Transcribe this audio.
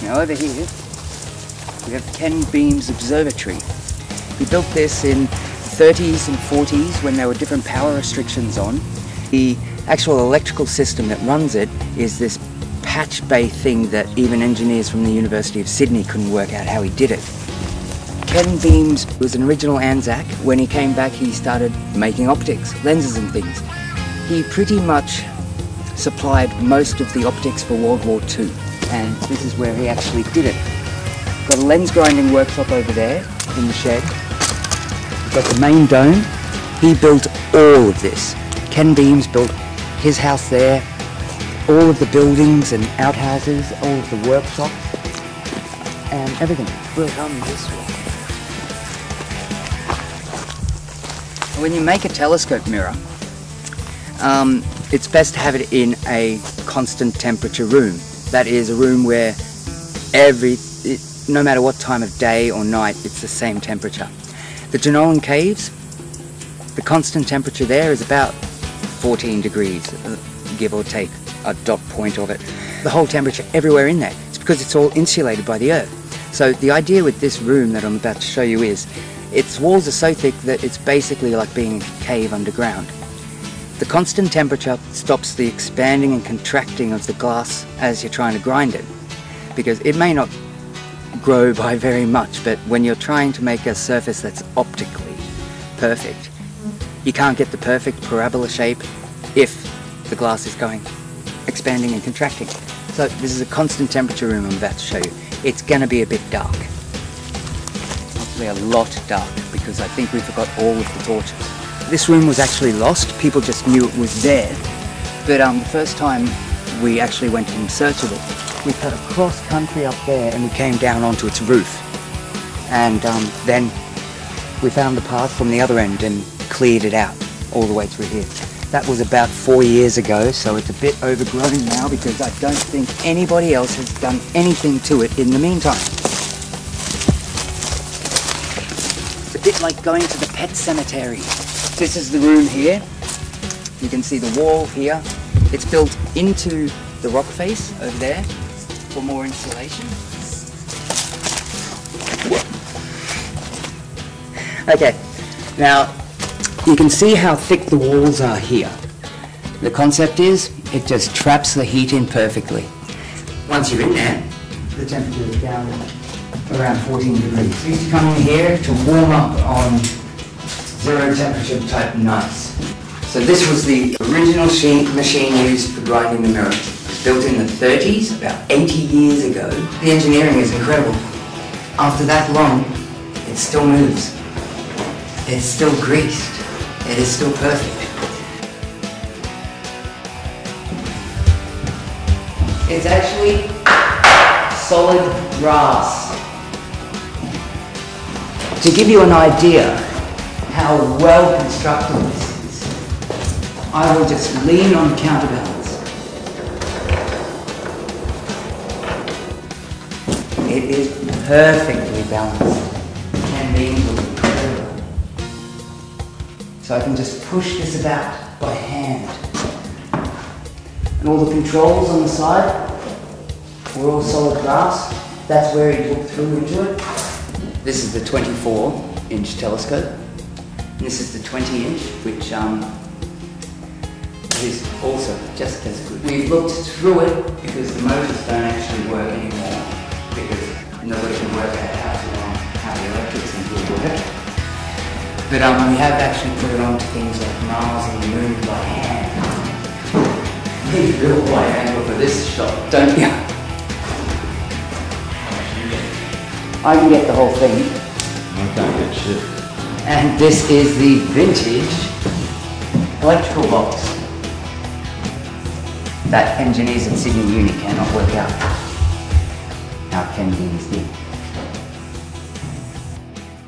Now over here, we have Ken Beam's Observatory. He built this in the 30s and 40s when there were different power restrictions on. The actual electrical system that runs it is this patch bay thing that even engineers from the University of Sydney couldn't work out how he did it. Ken Beams was an original Anzac. When he came back, he started making optics, lenses and things. He pretty much supplied most of the optics for World War II, and this is where he actually did it. Got a lens grinding workshop over there in the shed. Got the main dome. He built all of this. Ken Beams built his house there, all of the buildings and outhouses, all of the workshops, and everything. We'll come this way. When you make a telescope mirror, it's best to have it in a constant temperature room. That is a room where no matter what time of day or night, it's the same temperature. The Jenolan Caves, the constant temperature there is about 14 degrees, give or take a dot point of it. The whole temperature everywhere in there, it's because it's all insulated by the earth. So the idea with this room that I'm about to show you is, its walls are so thick that it's basically like being in a cave underground. The constant temperature stops the expanding and contracting of the glass as you're trying to grind it, because it may not grow by very much, but when you're trying to make a surface that's optically perfect, you can't get the perfect parabola shape if the glass is expanding and contracting. So this is a constant temperature room I'm about to show you. It's going to be a bit dark. Hopefully a lot dark, because I think we forgot all of the torches. This room was actually lost. People just knew it was there. But the first time we actually went in search of it, we cut across country up there and we came down onto its roof. And then we found the path from the other end and cleared it out all the way through here. That was about 4 years ago, so it's a bit overgrown now because I don't think anybody else has done anything to it in the meantime. It's a bit like going to the pet cemetery. This is the room here. You can see the wall here. It's built into the rock face over there for more insulation. Okay, now you can see how thick the walls are here. The concept is, it just traps the heat in perfectly. Once you're in there, the temperature is down around 14 degrees. You used to come in here to warm up on zero temperature type nights. So this was the original machine used for grinding the mirror. It was built in the 30s, about 80 years ago. The engineering is incredible. After that long, it still moves. It's still greased. It is still perfect. It's actually solid brass. To give you an idea how well constructed this is, I will just lean on the counterbalance. It is perfectly balanced. And beams look incredible. So I can just push this about by hand. And all the controls on the side were all solid brass. That's where he looked through into it. This is the 24-inch telescope. And this is the 20-inch, which is also just as good. We've looked through it because the motors don't actually work anymore, because nobody can work out how the electrics in here work. But we have actually put it onto things like Mars and the Moon by hand. You need a real wide angle for this shot, don't you? I can get the whole thing. I can't get shit. And this is the vintage electrical box that engineers at Sydney Uni cannot work out how Ken Beams did.